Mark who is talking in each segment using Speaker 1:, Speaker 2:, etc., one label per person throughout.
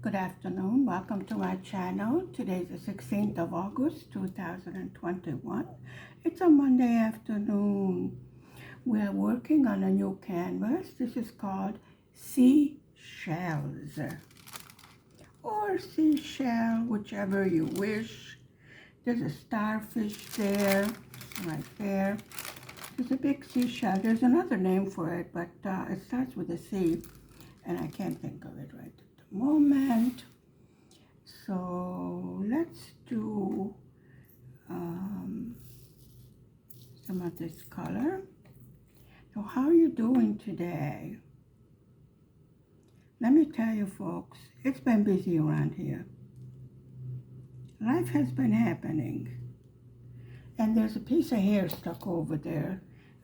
Speaker 1: Good afternoon. Welcome to my channel. Today is the 16th of August 2021. It's a Monday afternoon. We're working on a new canvas. This is called Seashells or Seashell, whichever you wish. There's a starfish there, right there. There's a big seashell. There's another name for it, but it starts with a C, and I can't think of it right at the moment. So let's do some of this color. So how are you doing today? Let me tell you folks, it's been busy around here. Life has been happening. And there's a piece of hair stuck over there.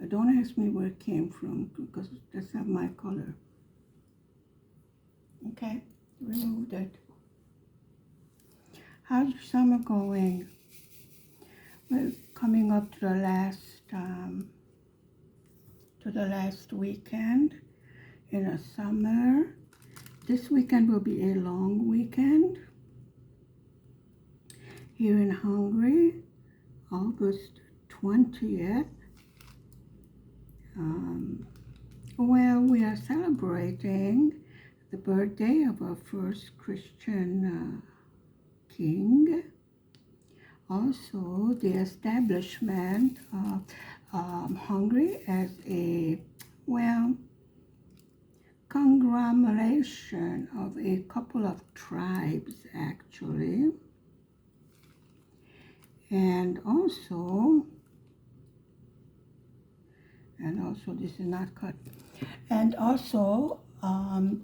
Speaker 1: Don't ask me where it came from because that's not my color. Okay, removed it. How's your summer going? We're coming up to the last weekend in the summer. This weekend will be a long weekend here in Hungary, August 20th. Well, we are celebrating the birthday of our first Christian king. Also, the establishment of Hungary as a, well, conglomeration of a couple of tribes, actually. And also, this is not cut. And also,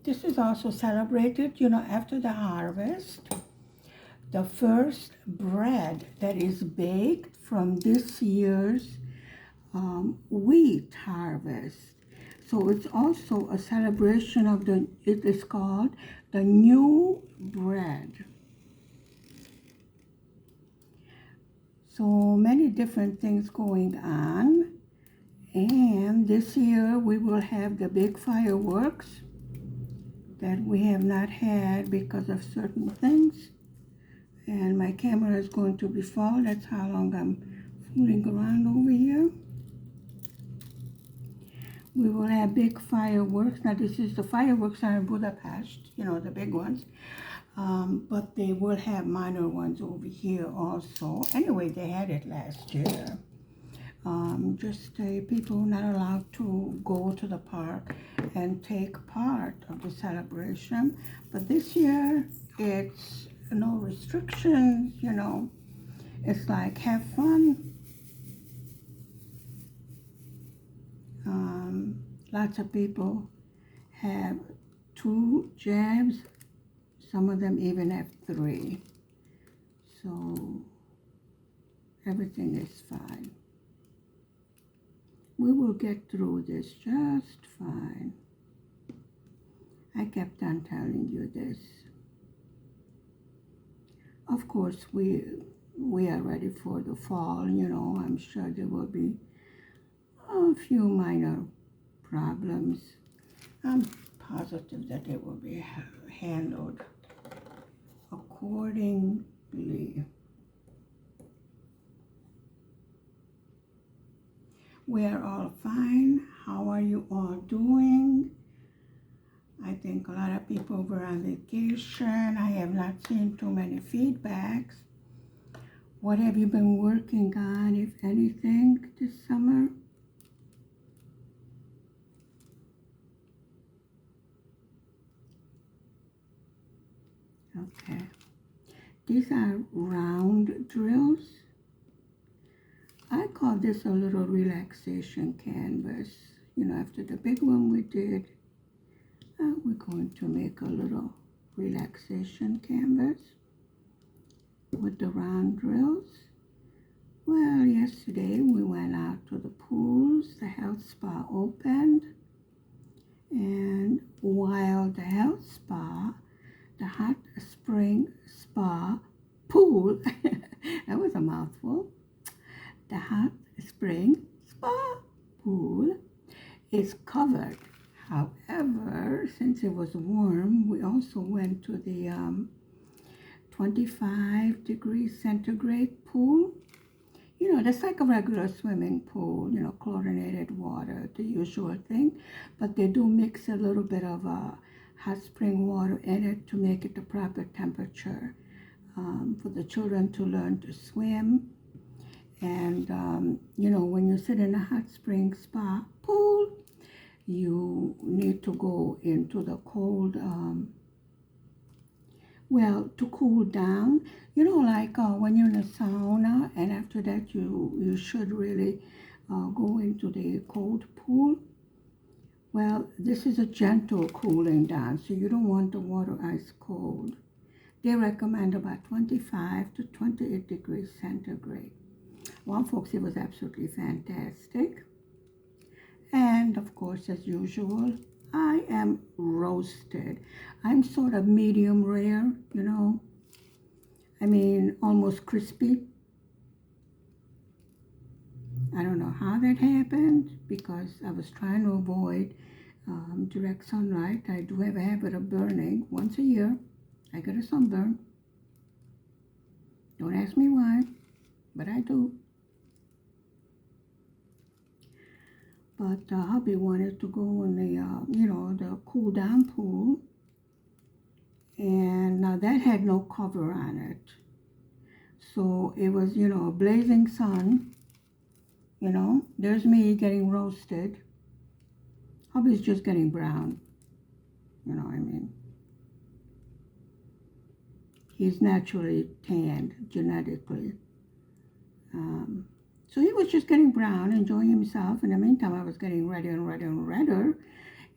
Speaker 1: this is also celebrated, after the harvest. The first bread that is baked from this year's wheat harvest. So it's also a celebration of it is called the new bread. So many different things going on. And this year we will have the big fireworks that we have not had because of certain things. And my camera is going to be full. That's how long I'm fooling around over here. We will have big fireworks. Now the fireworks are in Budapest, the big ones. But they will have minor ones over here also. Anyway, they had it last year. People not allowed to go to the park and take part of the celebration. But this year, it's no restrictions, It's like, have fun. Lots of people have 2 jabs. Some of them even have 3. So everything is fine. We will get through this just fine. I kept on telling you this. Of course, we are ready for the fall, I'm sure there will be a few minor problems. I'm positive that they will be handled accordingly. We are all fine. How are you all doing? I think a lot of people were on vacation. I have not seen too many feedbacks. What have you been working on, if anything, this summer? Okay. These are round drills. I call this a little relaxation canvas. After the big one we did, we're going to make a little relaxation canvas with the round drills. Well, yesterday we went out to the pools. The health spa opened. And while the health spa, the hot spring spa pool, that was a mouthful. The hot spring spa pool is covered. However, since it was warm, we also went to the 25 degrees centigrade pool. You know, that's like a regular swimming pool, chlorinated water, the usual thing. But they do mix a little bit of hot spring water in it to make it the proper temperature for the children to learn to swim. And, when you sit in a hot spring spa pool, you need to go into the cold, to cool down. Like when you're in a sauna, and after that you should really go into the cold pool. Well, this is a gentle cooling down, so you don't want the water ice cold. They recommend about 25 to 28 degrees centigrade. Well, folks, it was absolutely fantastic. And of course, as usual, I am roasted. I'm sort of medium rare, I mean, almost crispy. I don't know how that happened because I was trying to avoid direct sunlight. I do have a habit of burning once a year. I get a sunburn. Don't ask me why, but I do. But hubby wanted to go in the cool down pool, and now that had no cover on it. So it was, blazing sun, there's me getting roasted. Hubby's just getting brown, I mean. He's naturally tanned, genetically. So he was just getting brown, enjoying himself. In the meantime, I was getting redder and redder and redder.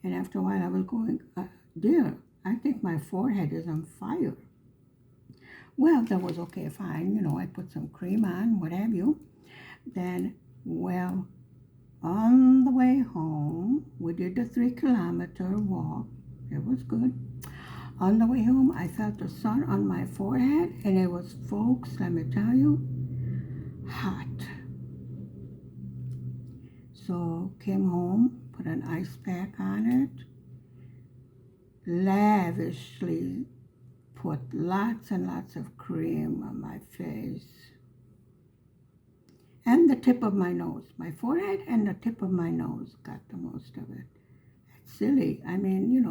Speaker 1: And after a while, I was going, dear, I think my forehead is on fire. Well, that was okay, fine. I put some cream on, what have you. Then, on the way home, we did the 3-kilometer walk. It was good. On the way home, I felt the sun on my forehead, and it was, folks, let me tell you, hot. So came home, put an ice pack on it, lavishly put lots and lots of cream on my face and the tip of my nose. My forehead and the tip of my nose got the most of it. It's silly. I mean,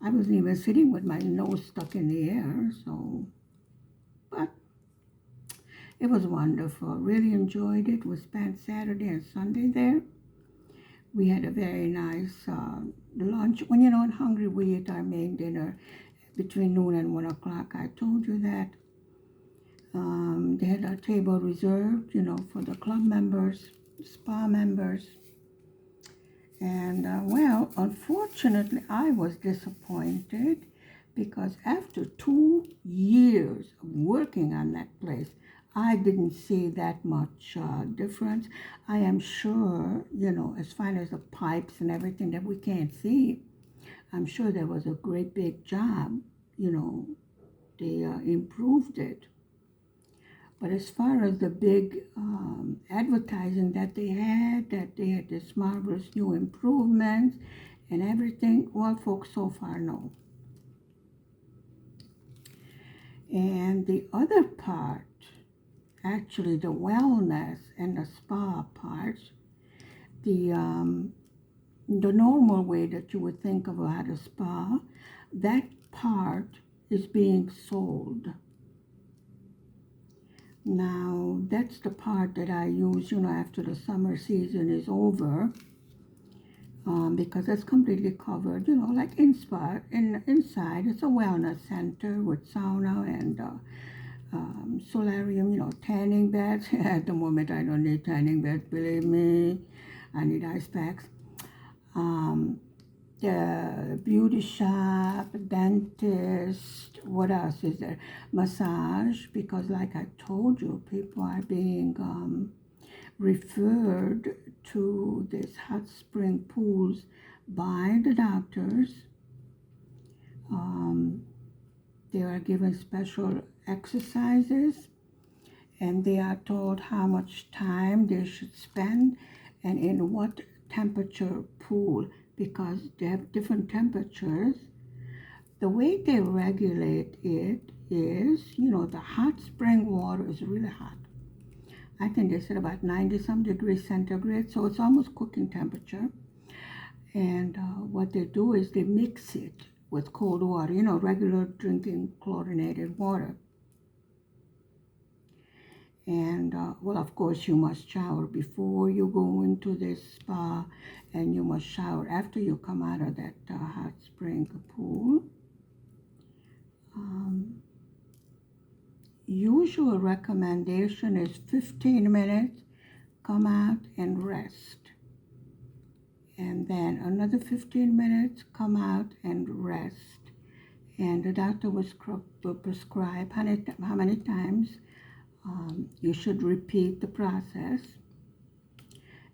Speaker 1: I wasn't even sitting with my nose stuck in the air, but it was wonderful. Really enjoyed it. We spent Saturday and Sunday there. We had a very nice lunch. When you're not hungry, we eat our main dinner between noon and 1 o'clock. I told you that. They had a table reserved, for the club members, spa members. And, unfortunately, I was disappointed because after 2 years of working on that place, I didn't see that much difference. I am sure, as far as the pipes and everything that we can't see, I'm sure there was a great big job, they improved it. But as far as the big advertising that they had this marvelous new improvements and everything, well, folks, so far, no. And the other part, actually the wellness and the spa parts, the normal way that you would think about a spa, that part is being sold. Now, that's the part that I use, after the summer season is over, because that's completely covered, like inside. It's a wellness center with sauna and solarium, tanning beds. At the moment, I don't need tanning beds, believe me. I need ice packs. The beauty shop, dentist, what else is there? Massage, because like I told you, people are being referred to these hot spring pools by the doctors. They are given special exercises, and they are told how much time they should spend and in what temperature pool. because they have different temperatures. The way they regulate it is, the hot spring water is really hot. I think they said about 90 some degrees centigrade, so it's almost cooking temperature. And what they do is they mix it with cold water, regular drinking chlorinated water. And well, of course, you must shower before you go into this spa, and you must shower after you come out of that hot spring pool. Usual recommendation is 15 minutes, come out and rest. And then another 15 minutes, come out and rest. And the doctor will prescribe how many times you should repeat the process.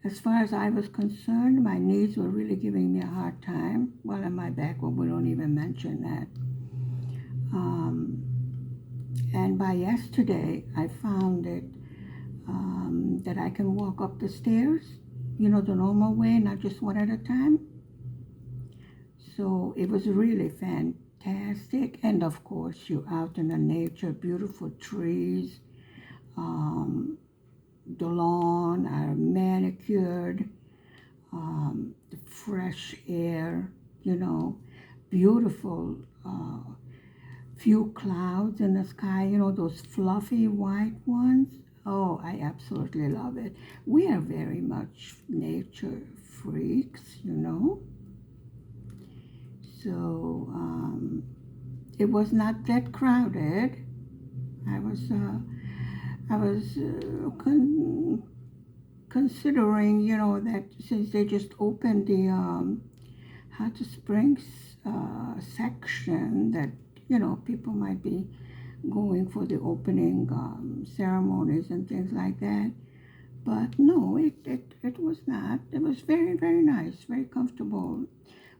Speaker 1: As far as I was concerned, my knees were really giving me a hard time. Well, and my back, well, we don't even mention that. And by yesterday, I found that I can walk up the stairs, the normal way, not just one at a time. So it was really fantastic. And of course, you're out in the nature, beautiful trees. The lawn are manicured, the fresh air, beautiful, few clouds in the sky, those fluffy white ones. Oh, I absolutely love it. We are very much nature freaks, So it was not that crowded. I was considering, that since they just opened the hot springs section, that people might be going for the opening ceremonies and things like that. But no, it was not. It was very, very nice, very comfortable.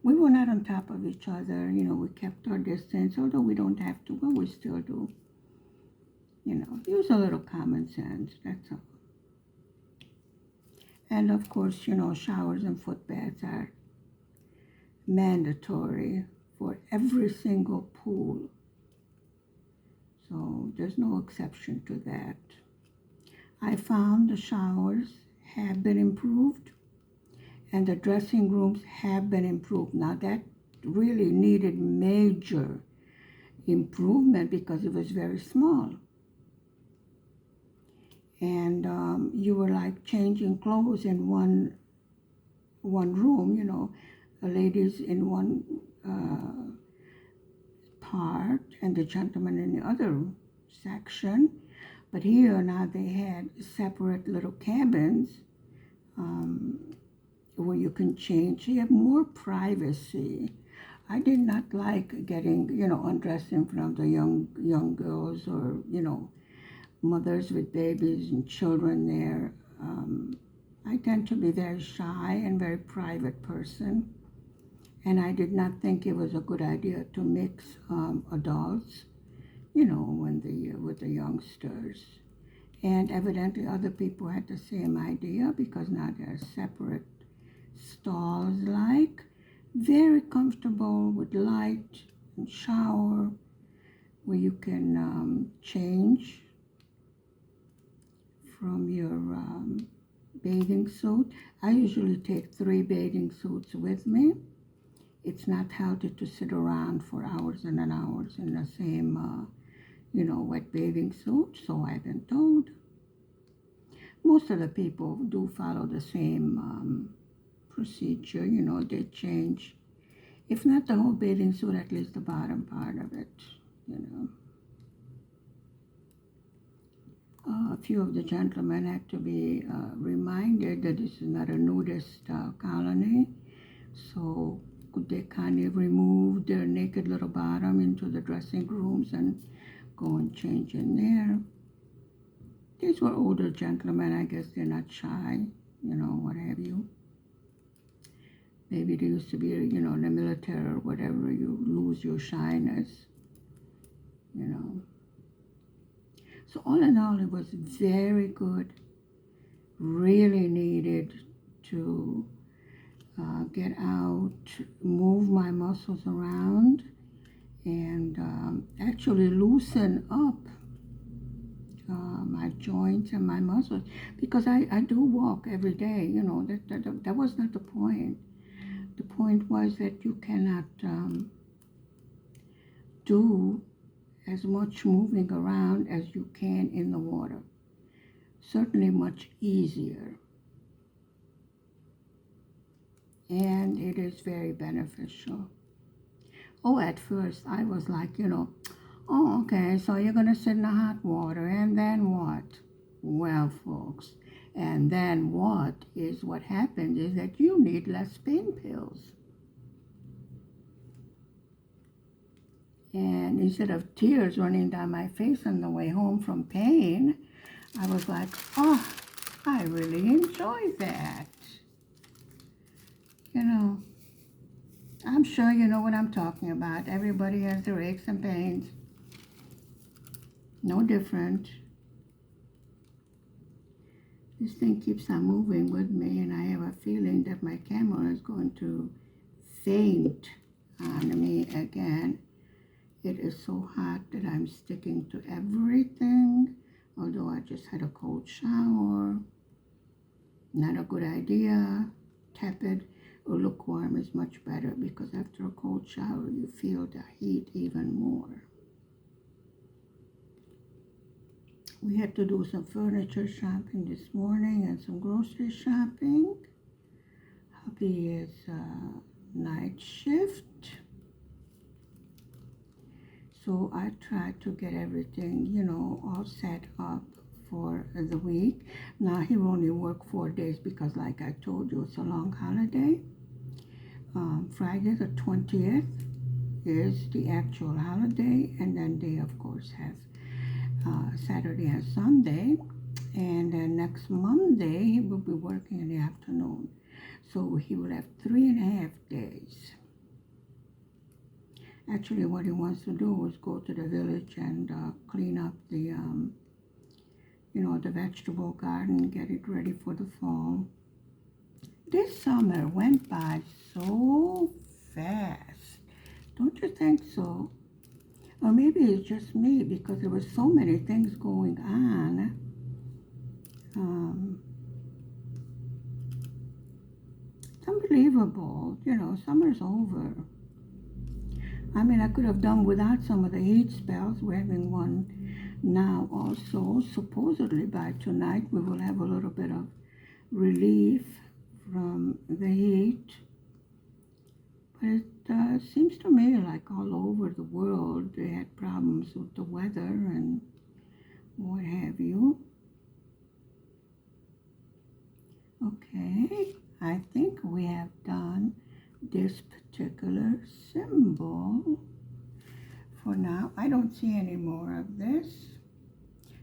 Speaker 1: We were not on top of each other. We kept our distance, although we don't have to, but we still do. Use a little common sense, that's all. And of course, showers and foot baths are mandatory for every single pool. So there's no exception to that. I found the showers have been improved and the dressing rooms have been improved. Now that really needed major improvement because it was very small. And you were like changing clothes in one room, the ladies in one part and the gentlemen in the other section. But here now they had separate little cabins where you can change. You have more privacy. I did not like getting, undressed in front of the young girls or, mothers with babies and children there. I tend to be very shy and very private person. And I did not think it was a good idea to mix adults, with the youngsters. And evidently other people had the same idea because now there are separate stalls, very comfortable with light and shower where you can change from your bathing suit. I usually take 3 bathing suits with me. It's not healthy to sit around for hours and hours in the same, wet bathing suit, so I've been told. Most of the people do follow the same procedure, they change. If not the whole bathing suit, at least the bottom part of it, A few of the gentlemen had to be reminded that this is not a nudist colony, so they kindly remove their naked little bottom into the dressing rooms and go and change in there. These were older gentlemen. I guess they're not shy, what have you. Maybe they used to be, in the military or whatever. You lose your shyness, So all in all, it was very good. Really needed to get out, move my muscles around, and actually loosen up my joints and my muscles, because I do walk every day. That was not the point. The point was that you cannot do as much moving around as you can in the water. Certainly much easier. And it is very beneficial. Oh, at first I was like, oh, okay, so you're going to sit in the hot water, and then what? Well, folks, and then what happens is that you need less pain pills. And instead of tears running down my face on the way home from pain, I was like, oh, I really enjoy that. I'm sure you know what I'm talking about. Everybody has their aches and pains. No different. This thing keeps on moving with me, and I have a feeling that my camera is going to faint on me again. It is so hot that I'm sticking to everything, although I just had a cold shower. Not a good idea. Tepid or lukewarm is much better, because after a cold shower you feel the heat even more. We had to do some furniture shopping this morning and some grocery shopping. Hubby is night shift, so I tried to get everything, all set up for the week. Now he will only work 4 days because, like I told you, it's a long holiday. Friday the 20th is the actual holiday, and then they of course have Saturday and Sunday, and then next Monday he will be working in the afternoon, so he will have 3.5 days. Actually, what he wants to do is go to the village and clean up the the vegetable garden, get it ready for the fall. This summer went by so fast, don't you think so? Or maybe it's just me, because there were so many things going on. It's unbelievable. Summer's over. I mean, I could have done without some of the heat spells. We're having one now also. Supposedly by tonight we will have a little bit of relief from the heat. But it seems to me like all over the world they had problems with the weather and what have you. Okay, I think we have done this particular symbol for now. I don't see any more of this.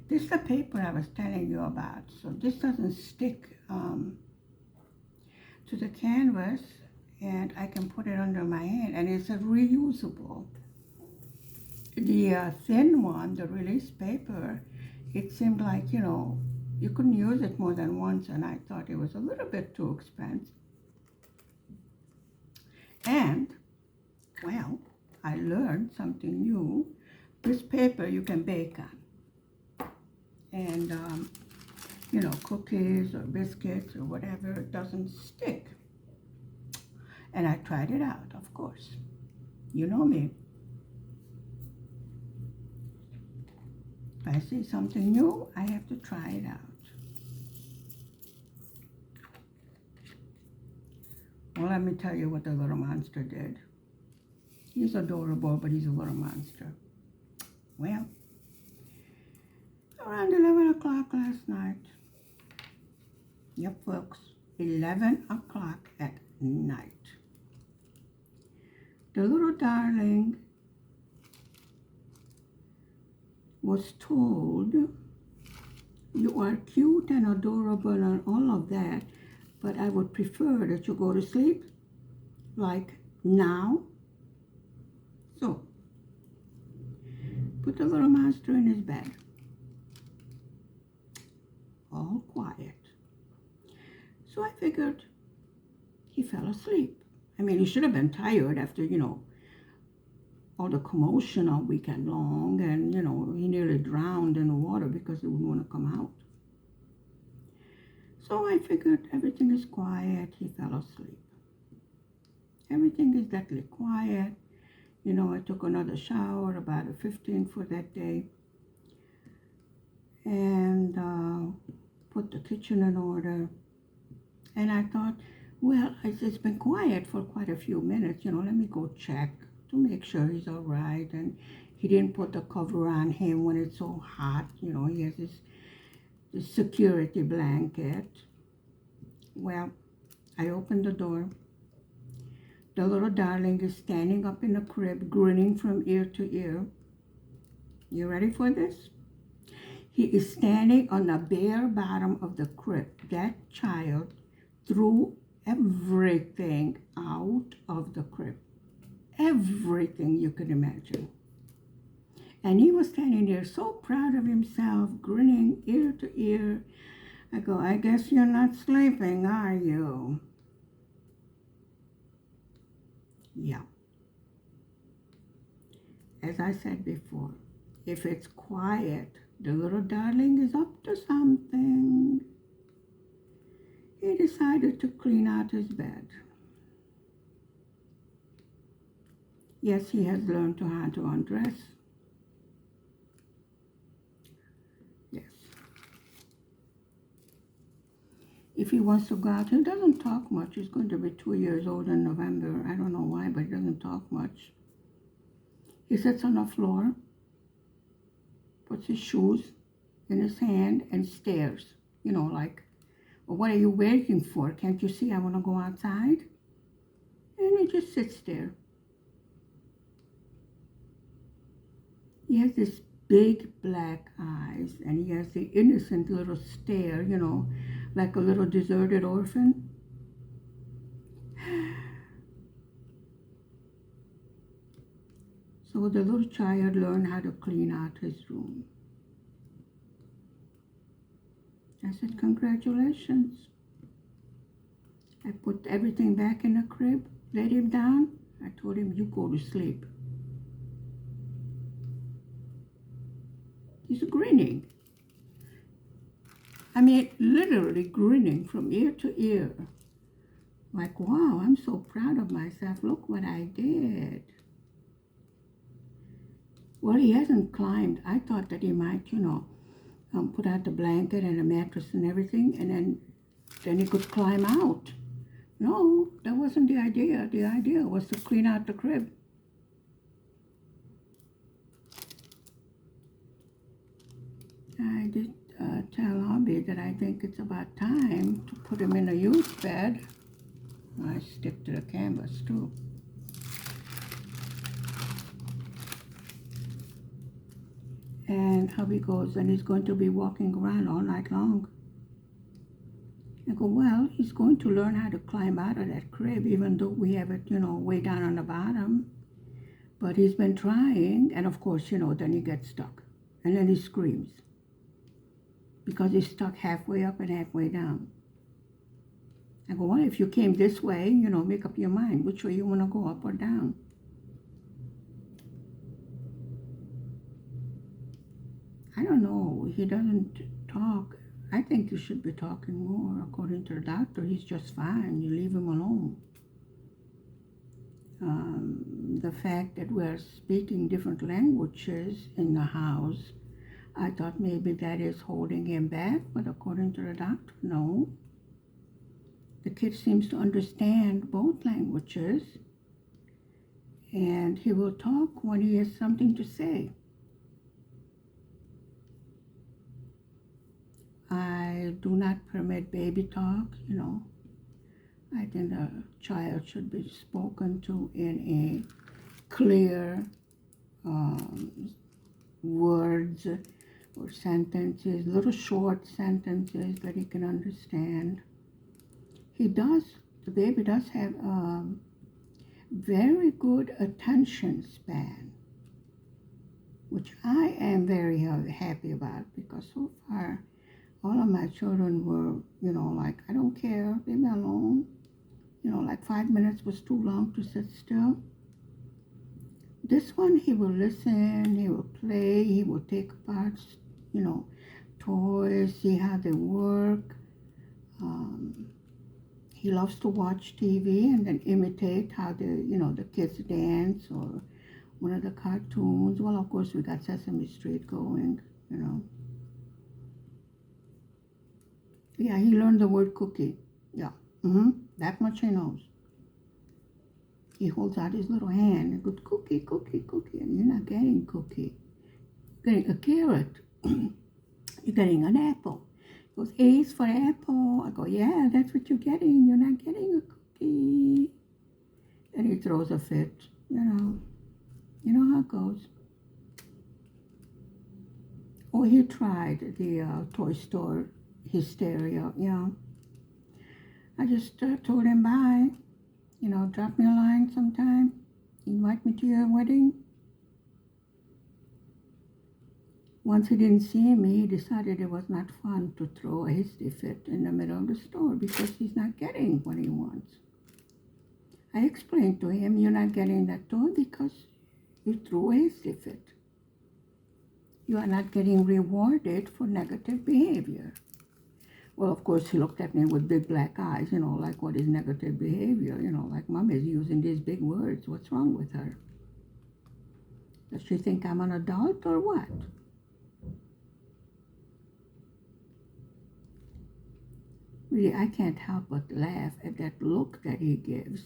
Speaker 1: This is the paper I was telling you about, so this doesn't stick to the canvas, and I can put it under my hand, and it's a reusable. The thin one, the release paper, it seemed like, you couldn't use it more than once, and I thought it was a little bit too expensive. And, well, I learned something new. This paper you can bake on. And, cookies or biscuits or whatever, it doesn't stick. And I tried it out, of course. You know me. If I see something new, I have to try it out. Well, let me tell you what the little monster did. He's adorable, but he's a little monster. Well, around 11 o'clock last night. Yep, folks, 11 o'clock at night. The little darling was told, you are cute and adorable and all of that, but I would prefer that you go to sleep, like now. So, put the little monster in his bed. All quiet. So I figured he fell asleep. I mean, he should have been tired after, all the commotion all weekend long, and, he nearly drowned in the water because he wouldn't want to come out. So I figured everything is quiet. He fell asleep. Everything is deadly quiet. I took another shower, about a 15 for that day, and put the kitchen in order. And I thought, well, it's been quiet for quite a few minutes. Let me go check to make sure he's all right. And he didn't put the cover on him when it's so hot. He has this security blanket. Well, I opened the door. The little darling is standing up in the crib, grinning from ear to ear. You ready for this? He is standing on the bare bottom of the crib. That child threw everything out of the crib. Everything you could imagine. And he was standing there so proud of himself, grinning ear to ear. I go, I guess you're not sleeping, are you? Yeah. As I said before, if it's quiet, the little darling is up to something. He decided to clean out his bed. Yes, he has learned how to undress. Yes. If he wants to go out, he doesn't talk much. He's going to be 2 years old in November. I don't know why, but he doesn't talk much. He sits on the floor, puts his shoes in his hand, and stares. Like, well, what are you waiting for? Can't you see I want to go outside? And he just sits there. He has this big black eyes, and he has the innocent little stare, like a little deserted orphan. So the little child learned how to clean out his room. I said, congratulations. I put everything back in the crib, laid him down. I told him, you go to sleep. He's grinning. I mean, literally grinning from ear to ear. Like, wow, I'm so proud of myself. Look what I did. Well, he hasn't climbed. I thought that he might, put out the blanket and the mattress and everything, and then he could climb out. No, that wasn't the idea. The idea was to clean out the crib. I did tell Hobby that I think it's about time to put him in a youth bed. I stick to the canvas too. And hubby goes, and he's going to be walking around all night long. I go, well, he's going to learn how to climb out of that crib, even though we have it, way down on the bottom. But he's been trying, and of course, then he gets stuck. And then he screams. Because he's stuck halfway up and halfway down. I go, well, if you came this way, make up your mind which way you want to go, up or down. I don't know. He doesn't talk. I think you should be talking more. According to the doctor, he's just fine. You leave him alone. The fact that we're speaking different languages in the house, I thought maybe that is holding him back, but according to the doctor, no. The kid seems to understand both languages, and he will talk when he has something to say. I do not permit baby talk, I think the child should be spoken to in a clear words or sentences, little short sentences that he can understand. The baby does have a very good attention span, which I am very happy about, because so far all of my children were, like, I don't care, leave me alone. You know, like 5 minutes was too long to sit still. This one, he will listen, he will play, he will take apart, you know, toys, see how they work. Um, he loves to watch TV and then imitate how the kids dance or one of the cartoons. Well, of course, we got Sesame Street going, you know. Yeah, he learned the word cookie. Yeah, that much he knows. He holds out his little hand and goes, cookie, cookie, cookie, and you're not getting cookie. You're getting a carrot. You're getting an apple. He goes, A is for apple. I go, yeah, that's what you're getting. You're not getting a cookie. And he throws a fit, you know. You know how it goes. Oh, he tried the toy store hysteria, yeah. I just told him bye. You know, drop me a line sometime. Invite me to your wedding. Once he didn't see me, he decided it was not fun to throw a hasty fit in the middle of the store because he's not getting what he wants. I explained to him, you're not getting that toy because you threw a hasty fit. You are not getting rewarded for negative behavior. Well, of course, he looked at me with big black eyes, you know, like, what is negative behavior? You know, like, Mom is using these big words. What's wrong with her? Does she think I'm an adult or what? Really, I can't help but laugh at that look that he gives.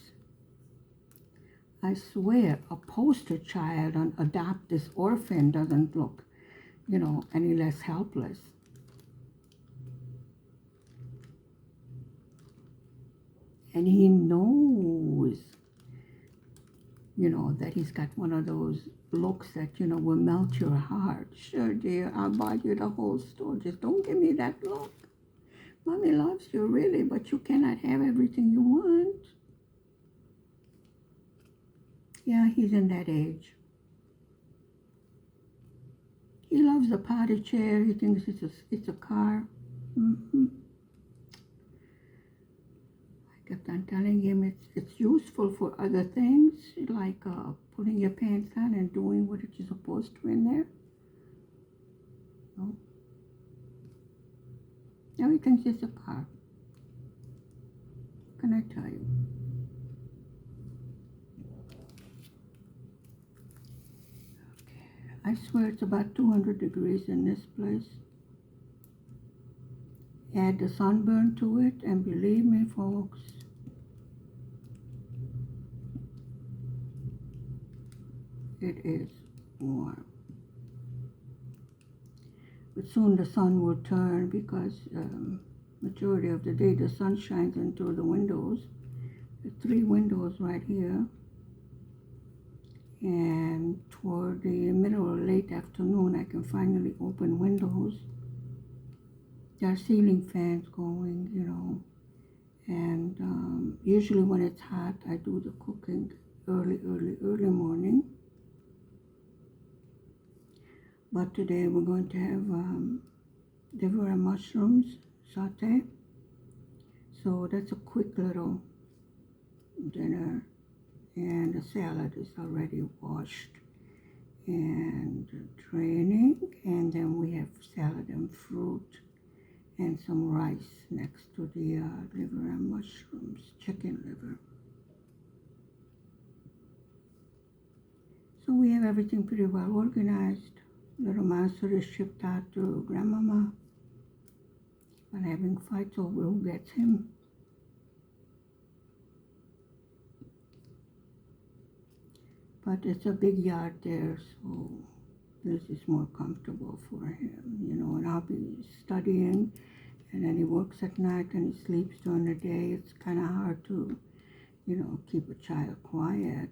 Speaker 1: I swear, a poster child on Adopt This Orphan doesn't look, you know, any less helpless. And he knows, you know, that he's got one of those looks that, you know, will melt your heart. Sure, dear, I'll buy you the whole store. Just don't give me that look. Mommy loves you, really, but you cannot have everything you want. Yeah, he's in that age. He loves the potty chair. He thinks it's a car. I kept on telling him it's useful for other things, like putting your pants on and doing what you're supposed to in there. No. Now he thinks it's a car. What can I tell you? Okay. I swear it's about 200 degrees in this place. Add the sunburn to it, and believe me, folks, it is warm. But soon the sun will turn because majority of the day the sun shines in through the windows. The 3 windows right here. And toward the middle or late afternoon, I can finally open windows. There are ceiling fans going, you know. And usually when it's hot, I do the cooking early morning. But today we're going to have liver and mushrooms saute. So that's a quick little dinner. And the salad is already washed and draining. And then we have salad and fruit and some rice next to the liver and mushrooms, chicken liver. So we have everything pretty well organized. Little monster is shipped out to Grandmama. But having fights over who gets him. But it's a big yard there, so this is more comfortable for him, you know, and I'll be studying, and then he works at night and he sleeps during the day. It's kind of hard to, you know, keep a child quiet.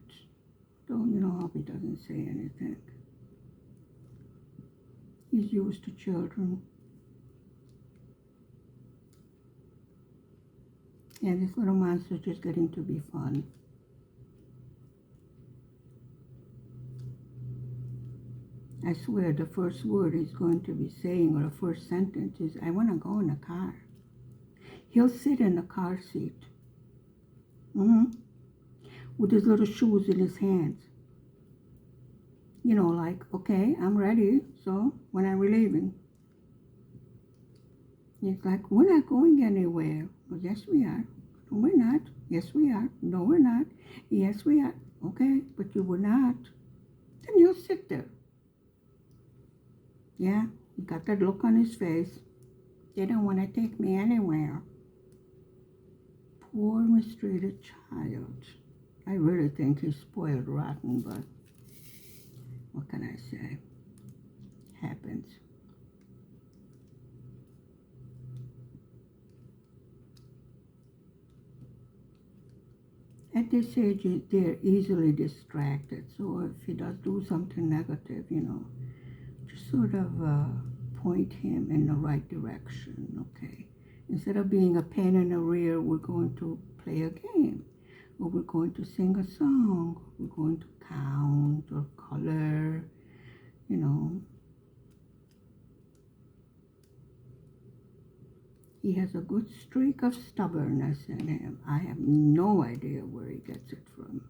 Speaker 1: Though, you know, Hubby doesn't say anything. He's used to children. And this little monster is just getting to be fun. I swear the first word he's going to be saying, or the first sentence, is, I want to go in the car. He'll sit in the car seat. hmm with his little shoes in his hands. You know, like, okay, I'm ready. So when are we leaving? He's like, we're not going anywhere. Well, yes, we are. No, we're not. Yes, we are. No, we're not. Yes, we are. Okay, but you were not. Then he'll sit there. Yeah, he got that look on his face. They don't want to take me anywhere. Poor mistreated child. I really think he's spoiled rotten, but what can I say? Happens. At this age, they're easily distracted. So if he does do something negative, just sort of point him in the right direction, okay? Instead of being a pain in the rear, we're going to play a game, or we're going to sing a song, or we're going to count or color, you know. He has a good streak of stubbornness in him. I have no idea where he gets it from.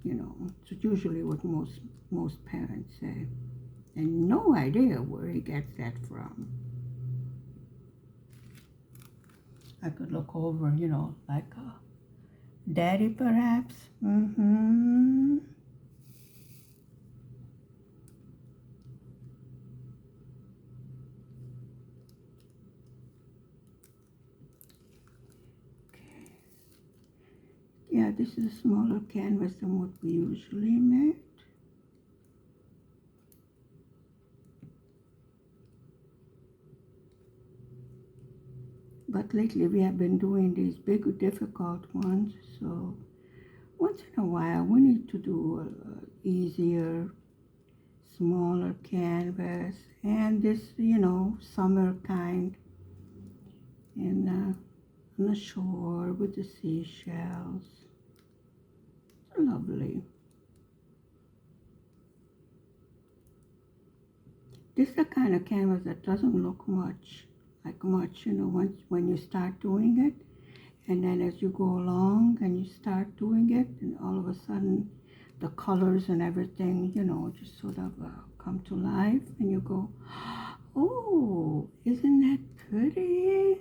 Speaker 1: It's usually what most parents say. And no idea where he gets that from. I could look over, like daddy perhaps. Mm-hmm. Okay. Yeah, this is a smaller canvas than what we usually make. But lately we have been doing these big, difficult ones. So once in a while we need to do a easier, smaller canvas. And this, summer kind in on the shore with the seashells. It's lovely. This is the kind of canvas that doesn't look like much, once when you start doing it. And then as you go along and you start doing it, and all of a sudden the colors and everything, just sort of come to life. And you go, oh, isn't that pretty?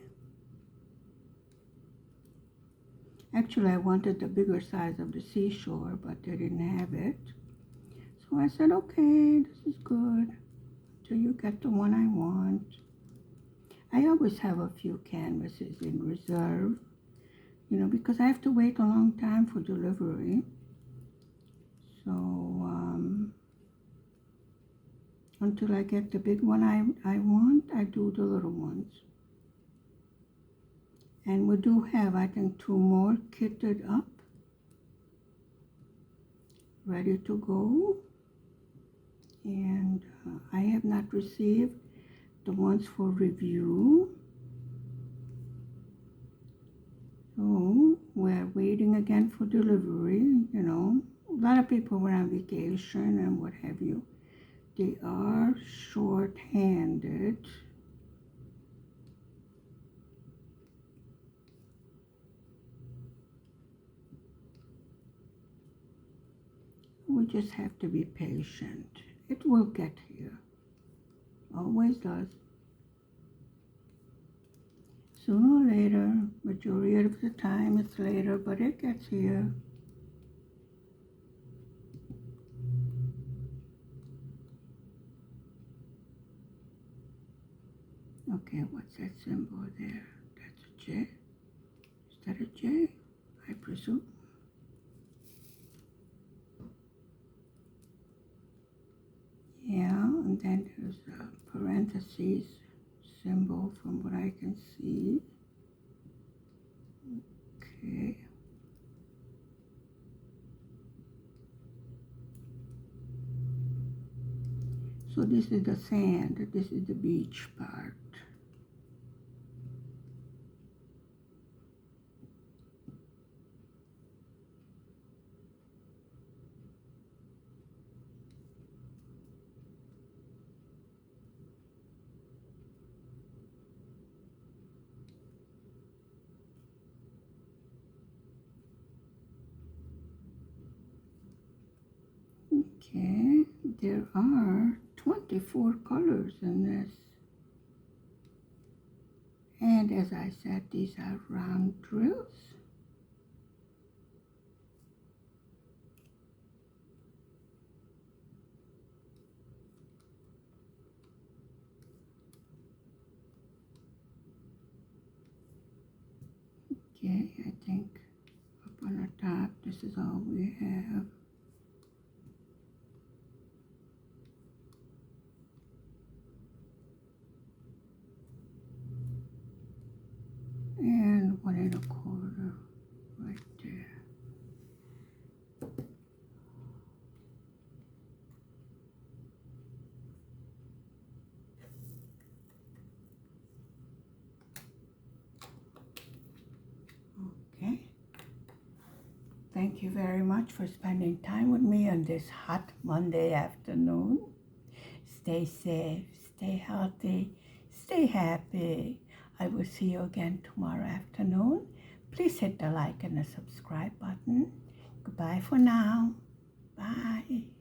Speaker 1: Actually, I wanted the bigger size of the seashore, but they didn't have it. So I said, okay, this is good till you get the one I want. I always have a few canvases in reserve, because I have to wait a long time for delivery. So until I get the big one I want, I do the little ones. And we do have, I think, 2 more kitted up, ready to go. And I have not received the ones for review. So we're waiting again for delivery, A lot of people were on vacation and what have you. They are short-handed. We just have to be patient. It will get here. Always does. Sooner or later, majority of the time it's later, but it gets here. Okay, what's that symbol there? That's a J. Is that a J? I presume. Yeah, and then there's a parentheses symbol from what I can see. Okay. So this is the sand, this is the beach part. Okay, there are 24 colors in this. And as I said, these are round drills. Okay, I think up on the top, this is all we have. And 1 1/4 right there. Okay. Thank you very much for spending time with me on this hot Monday afternoon. Stay safe, stay healthy, stay happy. I will see you again tomorrow afternoon. Please hit the like and the subscribe button. Goodbye for now. Bye.